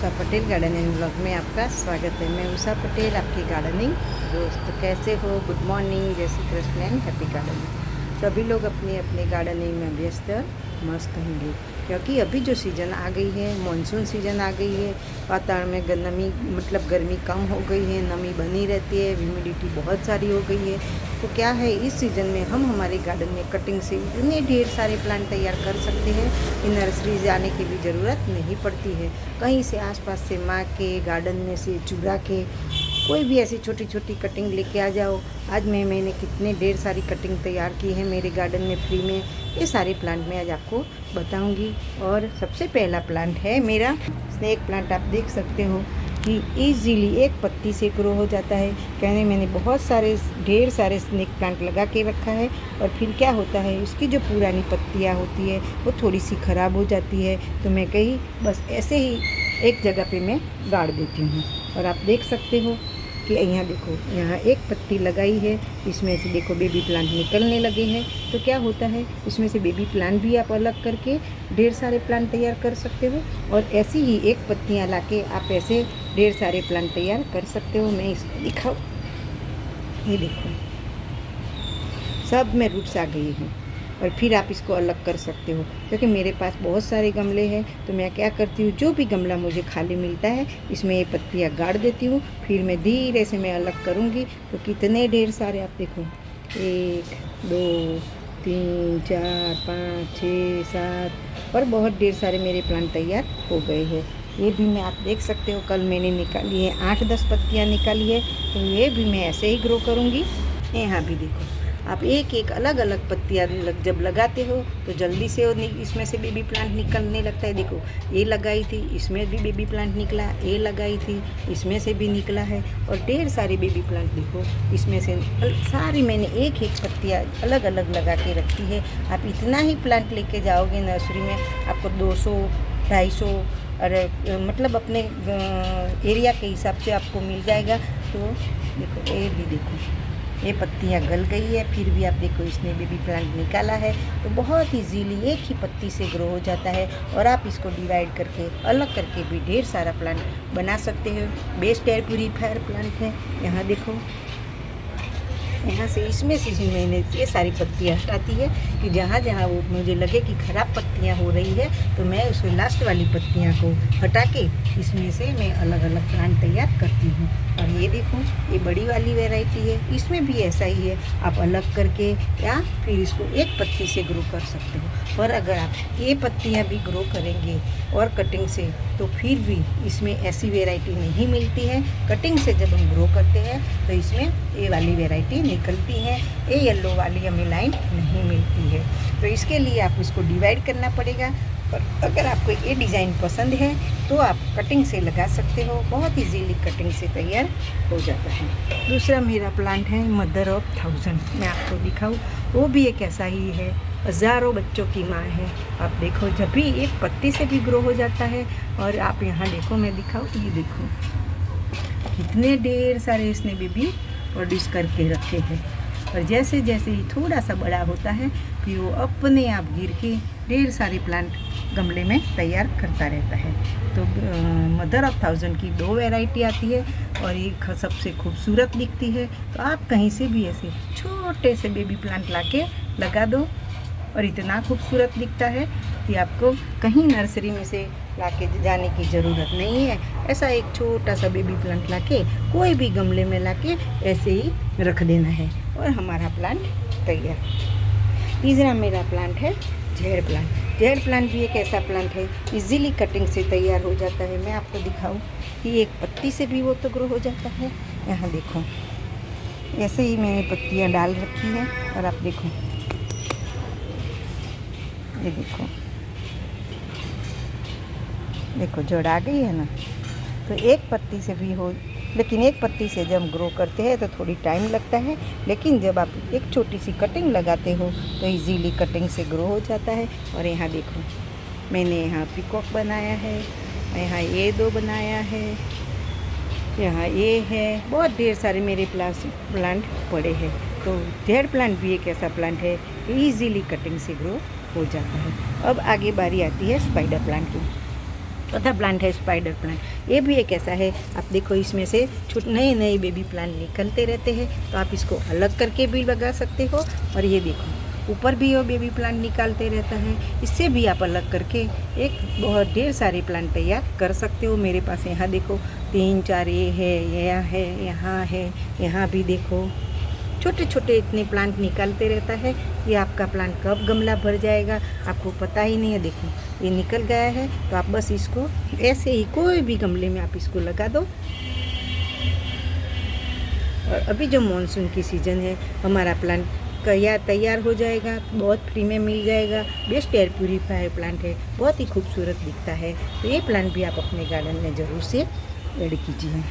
Usha Patel gardening blog में आपका स्वागत है। मैं उषा पटेल, आपकी गार्डनिंग दोस्त। कैसे हो? गुड मॉर्निंग, जय Shri Krishna and happy gardening. सभी लोग अपनी अपनी गार्डनिंग में व्यस्त मस्त होंगे, क्योंकि अभी जो सीज़न आ गई है, मानसून सीज़न आ गई है। वातावरण में नमी मतलब गर्मी कम हो गई है, नमी बनी रहती है, ह्यूमिडिटी बहुत सारी हो गई है। तो क्या है, इस सीज़न में हम हमारे गार्डन में कटिंग से इतने ढेर सारे प्लांट तैयार कर सकते हैं कि नर्सरी जाने की भी ज़रूरत नहीं पड़ती है। कहीं से आसपास से माँ के गार्डन में से चुरा के कोई भी ऐसी छोटी छोटी कटिंग लेके आ जाओ। आज मैंने कितने ढेर सारी कटिंग तैयार की है मेरे गार्डन में फ्री में। ये सारे प्लांट मैं आज आपको बताऊंगी। और सबसे पहला प्लांट है मेरा स्नेक प्लांट। आप देख सकते हो कि ईजीली एक पत्ती से ग्रो हो जाता है। कहने मैंने बहुत सारे ढेर सारे स्नेक प्लांट लगा के रखा है, और फिर क्या होता है, इसकी जो पुरानी पत्तियाँ होती है वो थोड़ी सी ख़राब हो जाती है। तो मैं कहीं बस ऐसे ही एक जगह पे मैं गाड़ देती हूँ। और आप देख सकते हो कि यहाँ देखो, यहाँ एक पत्ती लगाई है, इसमें से देखो बेबी प्लांट निकलने लगे हैं। तो क्या होता है, इसमें से बेबी प्लांट भी आप अलग करके ढेर सारे प्लांट तैयार कर सकते हो। और ऐसी ही एक पत्तियाँ लाके आप ऐसे ढेर सारे प्लांट तैयार कर सकते हो। मैं इसको दिखाऊँ, ये देखो सब में रूट्स आ गई हैं। और फिर आप इसको अलग कर सकते हो, क्योंकि मेरे पास बहुत सारे गमले हैं। तो मैं क्या करती हूँ, जो भी गमला मुझे खाली मिलता है इसमें ये पत्तियाँ गाड़ देती हूँ। फिर मैं धीरे से मैं अलग करूँगी। तो कितने ढेर सारे आप देखो, 1 2 3 4 5 6 7 और बहुत ढेर सारे मेरे प्लांट तैयार हो गए हैं। ये भी मैं आप देख सकते हो, कल मैंने निकाली है 8-10 पत्तियाँ निकाली है। तो ये भी मैं ऐसे ही ग्रो करूँगी। यहाँ भी देखो, आप एक एक अलग अलग पत्तियाँ जब लगाते हो तो जल्दी से इसमें से बेबी प्लांट निकलने लगता है। देखो, ये लगाई थी, इसमें भी बेबी प्लांट निकला। ये लगाई थी, इसमें से भी निकला है। और ढेर सारे बेबी प्लांट देखो, इसमें से सारी मैंने एक एक पत्तियाँ अलग अलग लगा के रखी है। आप इतना ही प्लांट लेके जाओगे नर्सरी में, आपको 200-250 और मतलब अपने एरिया के हिसाब से आपको मिल जाएगा। तो देखो, ये भी देखो, ये पत्तियाँ गल गई है, फिर भी आप देखो इसने बेबी प्लांट निकाला है। तो बहुत इजीली एक ही पत्ती से ग्रो हो जाता है। और आप इसको डिवाइड करके अलग करके भी ढेर सारा प्लांट बना सकते हो। बेस्ट एयर प्यूरीफायर प्लांट है। यहाँ देखो, यहाँ से इसमें से ही मैंने ये सारी पत्तियाँ हटाती है कि जहाँ जहाँ वो मुझे लगे कि ख़राब पत्तियाँ हो रही है, तो मैं उसमें लास्ट वाली पत्तियाँ को हटा के इसमें से मैं अलग अलग प्लांट तैयार करती हूँ। और ये देखो, ये बड़ी वाली वैरायटी है, इसमें भी ऐसा ही है। आप अलग करके या फिर इसको एक पत्ती से ग्रो कर सकते हो। पर अगर आप ये पत्तियाँ भी ग्रो करेंगे और कटिंग से, तो फिर भी इसमें ऐसी वैरायटी नहीं मिलती है। कटिंग से जब हम ग्रो करते हैं तो इसमें ये वाली वैरायटी निकलती है, ये येलो वाली हमें लाइन नहीं मिलती है। तो इसके लिए आप इसको डिवाइड करना पड़ेगा। और अगर आपको ये डिज़ाइन पसंद है तो आप कटिंग से लगा सकते हो। बहुत इजीली कटिंग से तैयार हो जाता है। दूसरा मेरा प्लांट है मदर ऑफ 1000। मैं आपको दिखाऊं, वो भी एक ऐसा ही है, हज़ारों बच्चों की माँ है। आप देखो, जब भी एक पत्ती से भी ग्रो हो जाता है। और आप यहाँ देखो, मैं दिखाऊँ, ये देखो कितने ढेर सारे इसने बेबी प्रोड्यूस करके रखे हैं। और जैसे जैसे ही थोड़ा सा बड़ा होता है, फिर वो अपने आप गिर के ढेर सारे प्लांट गमले में तैयार करता रहता है। तो मदर ऑफ 1000 की 2 वैरायटी आती है, और एक सबसे खूबसूरत दिखती है। तो आप कहीं से भी ऐसे छोटे से बेबी प्लांट लाके लगा दो, और इतना खूबसूरत दिखता है कि आपको कहीं नर्सरी में से लाके जाने की ज़रूरत नहीं है। ऐसा एक छोटा सा बेबी प्लांट लाके कोई भी गमले में लाके ऐसे ही रख देना है, और हमारा प्लांट तैयार। तीसरा मेरा प्लांट है जेड प्लांट। जेड प्लांट भी एक ऐसा प्लांट है, इजीली कटिंग से तैयार हो जाता है। मैं आपको दिखाऊं कि एक पत्ती से भी वो तो ग्रो हो जाता है। यहाँ देखो, ऐसे ही मैंने पत्तियाँ डाल रखी हैं। और आप देखो, ये देखो देखो, जड़ आ गई है ना। तो एक पत्ती से भी हो, लेकिन एक पत्ती से जब ग्रो करते हैं तो थोड़ी टाइम लगता है। लेकिन जब आप एक छोटी सी कटिंग लगाते हो तो इजीली कटिंग से ग्रो हो जाता है। और यहाँ देखो, मैंने यहाँ पिकॉक बनाया है, यहाँ ये 2 बनाया है, यहाँ ये है। बहुत ढेर सारे मेरे प्लांट पड़े हैं। तो जेड प्लांट भी एक ऐसा प्लांट है कि ईजीली कटिंग से ग्रो हो जाता है। अब आगे बारी आती है स्पाइडर प्लांट की। चौथा प्लांट है स्पाइडर प्लांट। ये भी एक ऐसा है, आप देखो इसमें से नए नए बेबी प्लांट निकलते रहते हैं, तो आप इसको अलग करके भी लगा सकते हो। और ये देखो ऊपर भी वो बेबी प्लांट निकालते रहता है, इससे भी आप अलग करके एक बहुत ढेर सारे प्लांट तैयार कर सकते हो। मेरे पास यहाँ देखो 3 4 ये है, यहाँ है, यहाँ भी देखो छोटे छोटे इतने प्लांट निकलते रहता है। ये आपका प्लांट कब गमला भर जाएगा आपको पता ही नहीं है। देखो ये निकल गया है, तो आप बस इसको ऐसे ही कोई भी गमले में आप इसको लगा दो। और अभी जो मानसून की सीज़न है, हमारा प्लांट तैयार हो जाएगा, बहुत फ्री में मिल जाएगा। बेस्ट एयर प्यूरीफायर प्लांट है, बहुत ही खूबसूरत दिखता है। तो ये प्लांट भी आप अपने गार्डन में ज़रूर से ऐड कीजिए।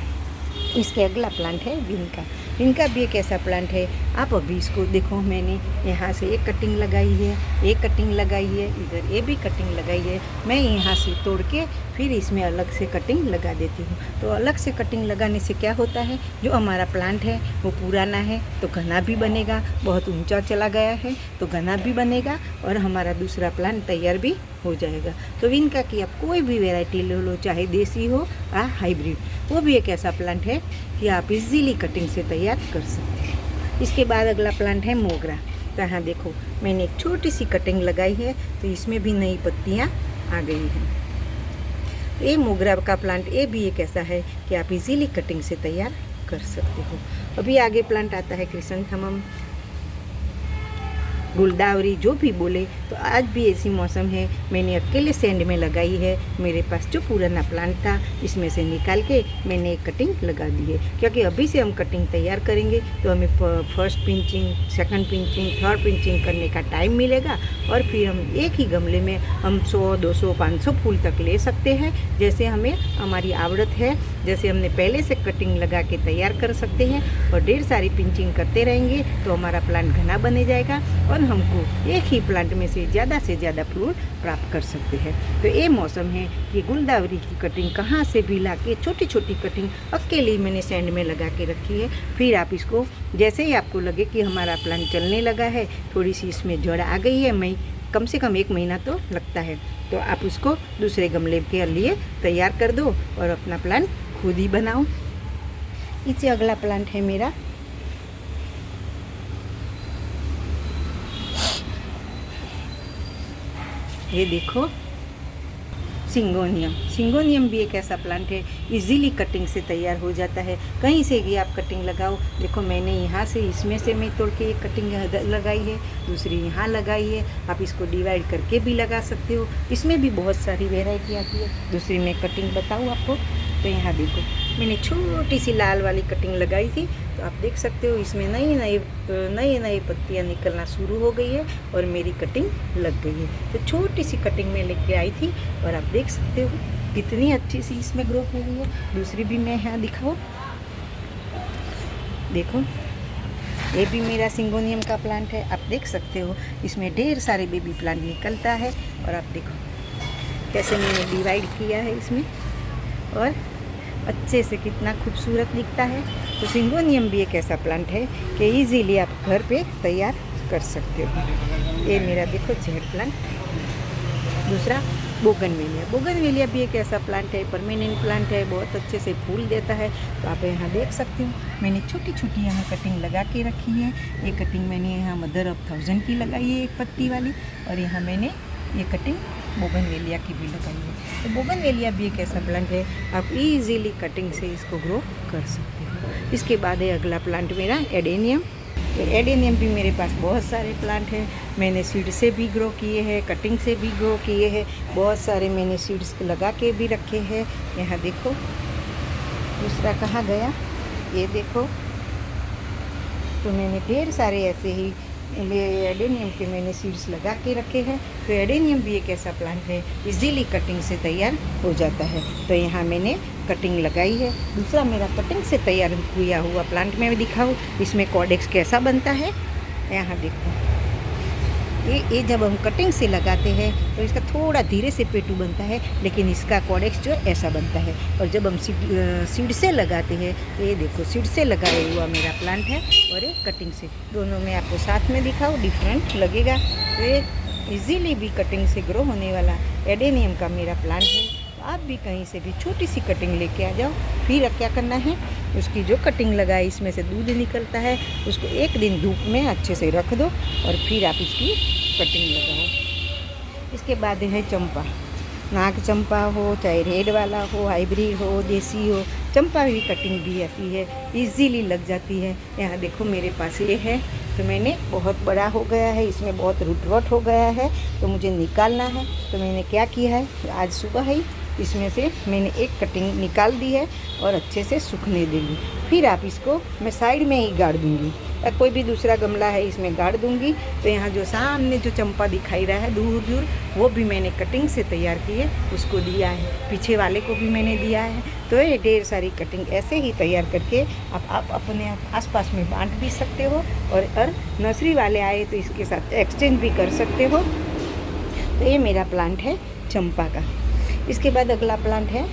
इसके अगला प्लांट है विनका। विनका भी एक ऐसा प्लांट है, आप अभी इसको देखो, मैंने यहाँ से एक कटिंग लगाई है, एक कटिंग लगाई है, इधर ये भी कटिंग लगाई है। मैं यहाँ से तोड़ के फिर इसमें अलग से कटिंग लगा देती हूँ। तो अलग से कटिंग लगाने से क्या होता है, जो हमारा प्लांट है वो पुराना है तो घना भी बनेगा, बहुत ऊंचा चला गया है तो घना भी बनेगा, और हमारा दूसरा प्लांट तैयार भी हो जाएगा। तो विनका की आप कोई भी वैरायटी ले लो, चाहे देसी हो या हाइब्रिड, वो भी एक ऐसा प्लांट है कि आप इजीली कटिंग से तैयार कर सकते हैं। इसके बाद अगला प्लांट है मोगरा। तो यहाँ देखो मैंने एक छोटी सी कटिंग लगाई है, तो इसमें भी नई पत्तियाँ आ गई हैं। ये मोगरा का प्लांट ये भी एक ऐसा है कि आप इजीली कटिंग से तैयार कर सकते हो। अभी आगे प्लांट आता है क्रिसैंथेमम, गुलदावरी, जो भी बोले। तो आज भी ऐसी मौसम है, मैंने अकेले सेंड में लगाई है। मेरे पास जो पुराना प्लांट था इसमें से निकाल के मैंने एक कटिंग लगा दी है, क्योंकि अभी से हम कटिंग तैयार करेंगे तो हमें first pinching, second pinching, third pinching करने का टाइम मिलेगा, और फिर हम एक ही गमले में हम 100 200 500 फूल तक ले सकते हैं, जैसे हमें हमारी आवड़त है। जैसे हमने पहले से कटिंग लगा के तैयार कर सकते हैं, और ढेर सारी पिंचिंग करते रहेंगे तो हमारा प्लांट घना बने जाएगा, और हमको एक ही प्लांट में से ज़्यादा फूल प्राप्त कर सकते हैं। तो ये मौसम है कि गुलदावरी की कटिंग कहाँ से भी ला के छोटी छोटी कटिंग अकेले मैंने सैंड में लगा के रखी है। फिर आप इसको जैसे ही आपको लगे कि हमारा प्लांट चलने लगा है, थोड़ी सी इसमें जड़ आ गई है, कम से कम 1 महीना तो लगता है, तो आप उसको दूसरे गमले के लिए तैयार कर दो और अपना प्लांट खुद ही बनाओ। इससे अगला प्लांट है मेरा ये देखो सिंगोनियम। सिंगोनियम भी एक ऐसा प्लांट है, इजीली कटिंग से तैयार हो जाता है। कहीं से भी आप कटिंग लगाओ। देखो मैंने यहाँ से इसमें से मैं तोड़ के एक कटिंग लगाई है, दूसरी यहाँ लगाई है। आप इसको डिवाइड करके भी लगा सकते हो, इसमें भी बहुत सारी वैरायटी आती है। दूसरी मैं कटिंग बताऊँ आपको, तो यहाँ देखो मैंने छोटी सी लाल वाली कटिंग लगाई थी, तो आप देख सकते हो इसमें नई नई पत्तियाँ निकलना शुरू हो गई है और मेरी कटिंग लग गई है। तो छोटी सी कटिंग में लेके आई थी, और आप देख सकते हो कितनी अच्छी सी इसमें ग्रोथ हो गई है। दूसरी भी मैं यहाँ दिखाऊँ, देखो ये भी मेरा सिंगोनियम का प्लांट है। आप देख सकते हो इसमें ढेर सारे बेबी प्लांट निकलता है, और आप देखो कैसे मैंने डिवाइड किया है इसमें, और अच्छे से कितना खूबसूरत दिखता है। तो सिंगोनियम भी एक ऐसा प्लांट है कि इजीली आप घर पे तैयार कर सकते हो। ये मेरा देखो जेड प्लांट। दूसरा बोगनवेलिया। बोगनवेलिया भी एक ऐसा प्लांट है, परमानेंट प्लांट है, बहुत अच्छे से फूल देता है। तो आप यहाँ देख सकते हो मैंने छोटी छोटी यहाँ कटिंग लगा के रखी है। ये कटिंग मैंने यहाँ मदर ऑफ 1000 की लगाई है, एक पत्ती वाली, और यहाँ मैंने ये कटिंग बोगनवेलिया की भी लगाई है। तो बोगनवेलिया भी एक ऐसा प्लांट है, आप इजीली कटिंग से इसको ग्रो कर सकते हो। इसके बाद है अगला प्लांट मेरा एडेनियम। तो एडेनियम भी मेरे पास बहुत सारे प्लांट हैं। मैंने सीड से भी ग्रो किए हैं, कटिंग से भी ग्रो किए हैं, बहुत सारे मैंने सीड्स लगा के भी रखे हैं। यहाँ देखो दूसरा कहाँ गया, ये देखो। तो मैंने ढेर सारे ऐसे ही एडेनियम के मैंने सीड्स लगा के रखे हैं। तो एडेनियम भी एक ऐसा प्लांट है, इजीली कटिंग से तैयार हो जाता है। तो यहाँ मैंने कटिंग लगाई है। दूसरा मेरा कटिंग से तैयार किया हुआ प्लांट मैं दिखाऊँ, इसमें कॉडेक्स कैसा बनता है। यहाँ देखो ये जब हम कटिंग से लगाते हैं तो इसका थोड़ा धीरे से पेटू बनता है, लेकिन इसका कॉडेक्स जो ऐसा बनता है। और जब हम सीड से लगाते हैं, ये देखो सीड से लगाया हुआ मेरा प्लांट है, और ये कटिंग से, दोनों में आपको साथ में दिखाऊँ, डिफरेंट लगेगा। तो ये इजीली भी कटिंग से ग्रो होने वाला एडेनियम का मेरा प्लांट है। आप भी कहीं से भी छोटी सी कटिंग लेके आ जाओ। फिर अब क्या करना है, उसकी जो कटिंग लगाई इसमें से दूध निकलता है, उसको एक दिन धूप में अच्छे से रख दो और फिर आप इसकी कटिंग लगाओ। इसके बाद है चंपा। नाग चंपा हो, चाहे रेड वाला हो, हाइब्रिड हो, देसी हो, चंपा की कटिंग भी आती है, इजीली लग जाती है। यहाँ देखो मेरे पास ये है, तो मैंने बहुत बड़ा हो गया है, इसमें बहुत रूट रॉट हो गया है, तो मुझे निकालना है। तो मैंने क्या किया है, आज सुबह ही इसमें से मैंने एक कटिंग निकाल दी है और अच्छे से सूखने देंगी। फिर आप इसको मैं साइड में ही गाड़ दूँगी, या कोई भी दूसरा गमला है इसमें गाड़ दूँगी। तो यहाँ जो सामने जो चंपा दिखाई रहा है दूर दूर, वो भी मैंने कटिंग से तैयार की है, उसको दिया है। पीछे वाले को भी मैंने दिया है। तो ये ढेर सारी कटिंग ऐसे ही तैयार करके आप अपने आसपास में बांट भी सकते हो, और नर्सरी वाले आए तो इसके साथ एक्सचेंज भी कर सकते हो। तो ये मेरा प्लांट है चंपा का। इसके बाद अगला प्लांट है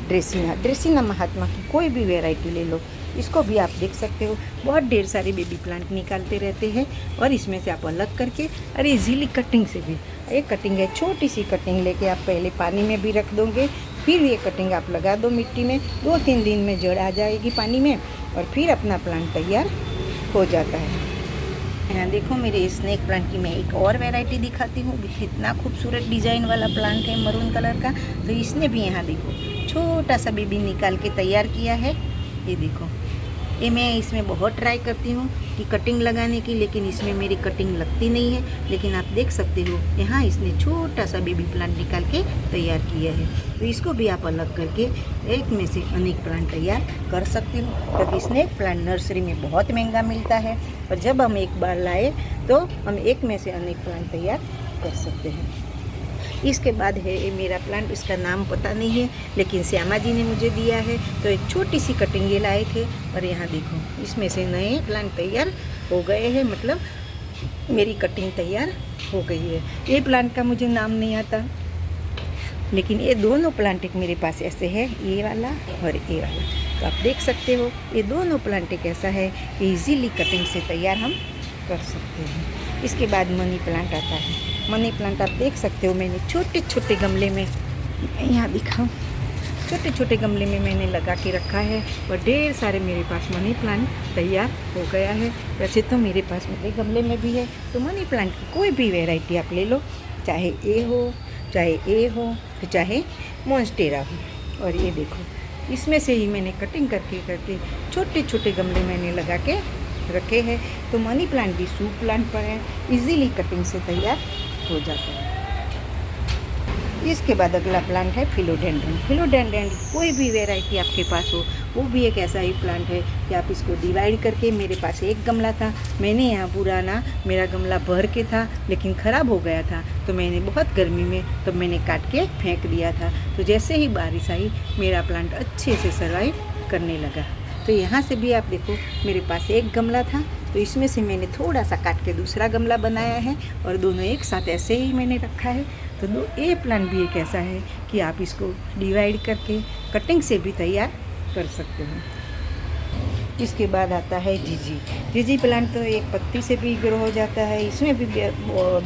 ड्रेसिना। ड्रेसिना महात्मा की कोई भी वैरायटी ले लो, इसको भी आप देख सकते हो। बहुत ढेर सारे बेबी प्लांट निकालते रहते हैं, और इसमें से आप अलग करके और इजीली कटिंग से भी, एक कटिंग है छोटी सी कटिंग लेके आप पहले पानी में भी रख दोगे, फिर ये कटिंग आप लगा दो मिट्टी में, 2-3 दिन में जड़ आ जाएगी पानी में, और फिर अपना प्लांट तैयार हो जाता है। यहाँ देखो मेरे स्नेक प्लांट की मैं एक और वैरायटी दिखाती हूँ। कितना खूबसूरत डिज़ाइन वाला प्लांट है मरून कलर का। तो इसने भी यहाँ देखो छोटा सा बेबी निकाल के तैयार किया है। ये देखो, ये मैं इसमें बहुत ट्राई करती हूँ कि कटिंग लगाने की, लेकिन इसमें मेरी कटिंग लगती नहीं है। लेकिन आप देख सकते हो यहाँ इसने छोटा सा बेबी प्लांट निकाल के तैयार किया है। तो इसको भी आप अलग करके एक में से अनेक प्लांट तैयार कर सकते हो, क्योंकि स्नेक प्लांट नर्सरी में बहुत महंगा मिलता है, और जब हम एक बार लाए तो हम एक में से अनेक प्लांट तैयार कर सकते हैं। इसके बाद है ये मेरा प्लांट, इसका नाम पता नहीं है, लेकिन श्यामा जी ने मुझे दिया है। तो एक छोटी सी कटिंग ये लाए थे, और यहाँ देखो इसमें से नए प्लांट तैयार हो गए हैं, मतलब मेरी कटिंग तैयार हो गई है। ये प्लांट का मुझे नाम नहीं आता, लेकिन ये दोनों प्लांट एक मेरे पास ऐसे है, ये वाला और ये वाला। तो आप देख सकते हो ये दोनों प्लांट एक ऐसा है कि इजीली कटिंग से तैयार हम कर सकते हैं। इसके बाद मनी प्लांट आता है। मनी प्लांट आप देख सकते हो मैंने छोटे छोटे गमले में, यहाँ दिखाऊं, छोटे छोटे गमले में मैंने लगा के रखा है, और ढेर सारे मेरे पास मनी प्लांट तैयार हो गया है। वैसे तो मेरे पास मेरे गमले में भी है। तो मनी प्लांट की कोई भी वैरायटी आप ले लो, चाहे ए हो, चाहे ए हो, तो चाहे मॉन्स्टेरा हो। और ये देखो इसमें से ही मैंने कटिंग करके छोटे छोटे गमले मैंने लगा के रखे हैं। तो मनी प्लांट भी सूप प्लांट पर है, इजीली कटिंग से तैयार हो जाता है। इसके बाद अगला प्लांट है फिलोडेंड्रन। फिलोडेंड्रन कोई भी वैरायटी आपके पास हो, वो भी एक ऐसा ही प्लांट है कि आप इसको डिवाइड करके, मेरे पास एक गमला था, मैंने यहाँ पुराना मेरा गमला भर के था लेकिन ख़राब हो गया था, तो मैंने बहुत गर्मी में तब मैंने काट के फेंक दिया था। तो जैसे ही बारिश आई मेरा प्लांट अच्छे से सर्वाइव करने लगा। तो यहाँ से भी आप देखो मेरे पास एक गमला था, तो इसमें से मैंने थोड़ा सा काट के दूसरा गमला बनाया है, और दोनों एक साथ ऐसे ही मैंने रखा है। तो ये प्लांट भी एक ऐसा है कि आप इसको डिवाइड करके कटिंग से भी तैयार कर सकते हो। इसके बाद आता है जीजी। जीजी प्लांट तो एक पत्ती से भी ग्रो हो जाता है, इसमें भी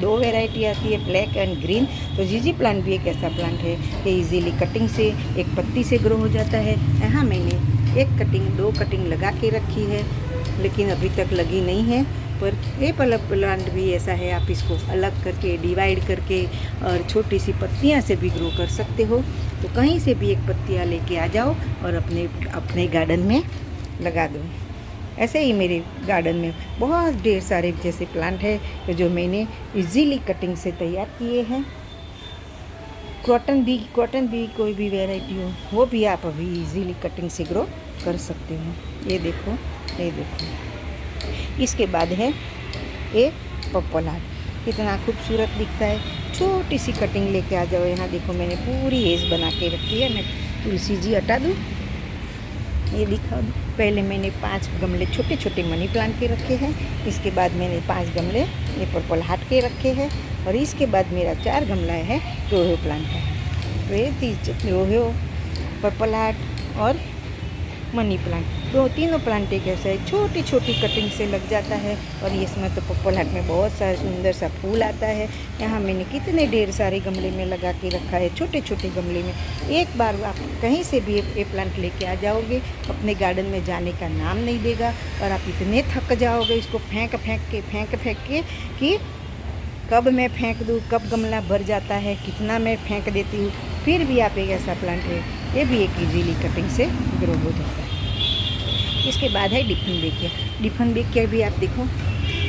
2 वैरायटी आती है, ब्लैक एंड ग्रीन। तो जीजी प्लांट भी एक ऐसा प्लांट है कि इजीली कटिंग से एक पत्ती से ग्रो हो जाता है। यहाँ मैंने 2 कटिंग लगा के रखी है, लेकिन अभी तक लगी नहीं है। पर ये प्लांट भी ऐसा है, आप इसको अलग करके डिवाइड करके और छोटी सी पत्तियाँ से भी ग्रो कर सकते हो। तो कहीं से भी एक पत्तियाँ लेके आ जाओ और अपने गार्डन में लगा दो। ऐसे ही मेरे गार्डन में बहुत ढेर सारे जैसे प्लांट है जो मैंने इजीली कटिंग से तैयार किए हैं। कॉटन भी कोई भी वैरायटी हो, वो भी आप अभी इजीली कटिंग से ग्रो कर सकते हो। ये देखो। इसके बाद है एक पर्पल हार्ट, कितना खूबसूरत दिखता है। छोटी सी कटिंग लेके आ जाओ। यहाँ देखो मैंने पूरी हेज बना के रखी है। मैं तुलसी जी हटा दूँ, ये दिखा दूँ। पहले मैंने 5 गमले छोटे छोटे मनी प्लांट के रखे हैं। इसके बाद मैंने 5 गमले ये पर्पल हार्ट के रखे हैं, और इसके बाद मेरा 4 गमला है रोहियो प्लांट है। तो ये 3 रोहियो, पर्पल हार्ट और मनी प्लांट। तो तीनों प्लांट एक ऐसा है, छोटी छोटी कटिंग से लग जाता है। और इसमें तो पोपलाट में बहुत सारा सुंदर सा फूल आता है। यहाँ मैंने कितने ढेर सारे गमले में लगा के रखा है, छोटे छोटे गमले में। एक बार आप कहीं से भी ये प्लांट लेके आ जाओगे, अपने गार्डन में जाने का नाम नहीं देगा। और आप इतने थक जाओगे इसको फेंक फेंक के कि कब मैं फेंक दूँ, कब गमला भर जाता है, कितना मैं फेंक देती हूँ। फिर भी आप एक ऐसा प्लांट है, ये भी एक इजीली कटिंग से ग्रो हो जाता है। इसके बाद है डिफनबेकिया। डिफनबेकिया भी आप देखो,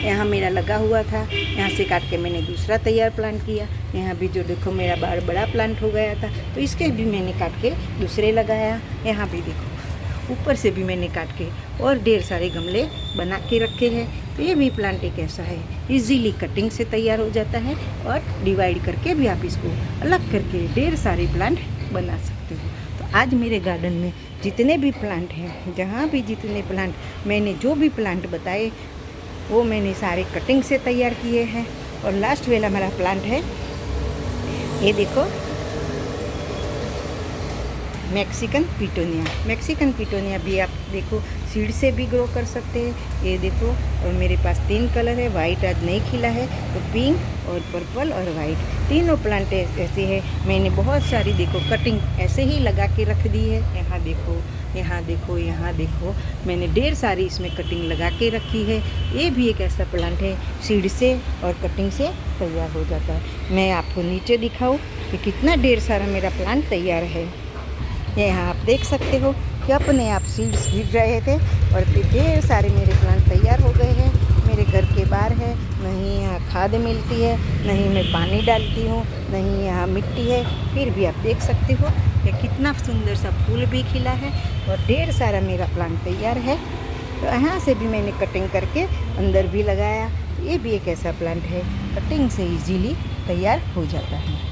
यहाँ मेरा लगा हुआ था, यहाँ से काट के मैंने दूसरा तैयार प्लांट किया। यहाँ भी जो देखो मेरा बड़ा प्लांट हो गया था, तो इसके भी मैंने काट के दूसरे लगाया। यहाँ भी देखो ऊपर से भी मैंने काट के और ढेर सारे गमले बना के रखे हैं। तो ये भी प्लांट एक ऐसा है, इजीली कटिंग से तैयार हो जाता है। और डिवाइड करके भी आप इसको अलग करके ढेर सारे प्लांट बना सकते हो। तो आज मेरे गार्डन में जितने भी प्लांट हैं, जहाँ भी जितने प्लांट मैंने जो भी प्लांट बताए, वो मैंने सारे कटिंग से तैयार किए हैं। और लास्ट वाला मेरा प्लांट है, ये देखो मैक्सिकन पिटोनिया। मैक्सिकन पिटोनिया भी आप देखो सीड से भी ग्रो कर सकते हैं। ये देखो, और मेरे पास 3 कलर है, वाइट आज नहीं खिला है, तो पिंक और पर्पल और वाइट तीनों प्लांट ऐसे हैं। मैंने बहुत सारी देखो कटिंग ऐसे ही लगा के रख दी है। यहाँ देखो, यहाँ देखो, यहाँ देखो, मैंने ढेर सारी इसमें कटिंग लगा के रखी है। ये भी एक ऐसा प्लांट है, सीड से और कटिंग से तैयार हो जाता है। मैं आपको नीचे दिखाऊँ कि कितना ढेर सारा मेरा प्लांट तैयार है। यहाँ आप देख सकते हो कि अपने आप सीड्स गिर रहे थे और फिर ढेर सारे मेरे प्लांट तैयार हो गए हैं। मेरे घर के बाहर है, नहीं यहाँ खाद मिलती है, नहीं मैं पानी डालती हूँ, नहीं यहाँ मिट्टी है, फिर भी आप देख सकते हो कि कितना सुंदर सा फूल भी खिला है और ढेर सारा मेरा प्लांट तैयार है। तो यहाँ से भी मैंने कटिंग करके अंदर भी लगाया। ये भी एक ऐसा प्लांट है, कटिंग से इजीली तैयार हो जाता है।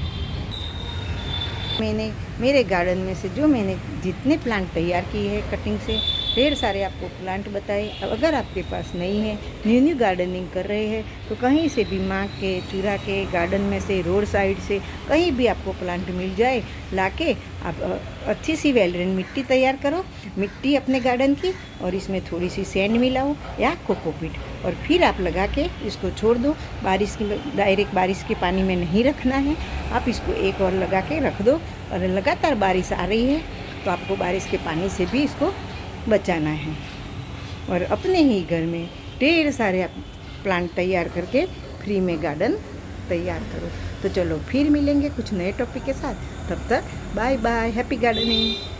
मैंने मेरे गार्डन में से जो मैंने जितने प्लांट तैयार किए हैं कटिंग से, ढेर सारे आपको प्लांट बताए। अब अगर आपके पास नहीं है, न्यू गार्डनिंग कर रहे हैं, तो कहीं से भी मांग के, चुरा के, गार्डन में से, रोड साइड से कहीं भी आपको प्लांट मिल जाए, लाके आप अच्छी सी वेलरेन मिट्टी तैयार करो, मिट्टी अपने गार्डन की, और इसमें थोड़ी सी सैंड मिलाओ या कोकोपीट, और फिर आप लगा के इसको छोड़ दो। डायरेक्ट बारिश के पानी में नहीं रखना है, आप इसको एक और लगा के रख दो। और लगातार बारिश आ रही है तो आपको बारिश के पानी से भी इसको बचाना है। और अपने ही घर में ढेर सारे प्लांट तैयार करके फ्री में गार्डन तैयार करो। तो चलो फिर मिलेंगे कुछ नए टॉपिक के साथ, तब तक बाय बाय, हैप्पी गार्डनिंग।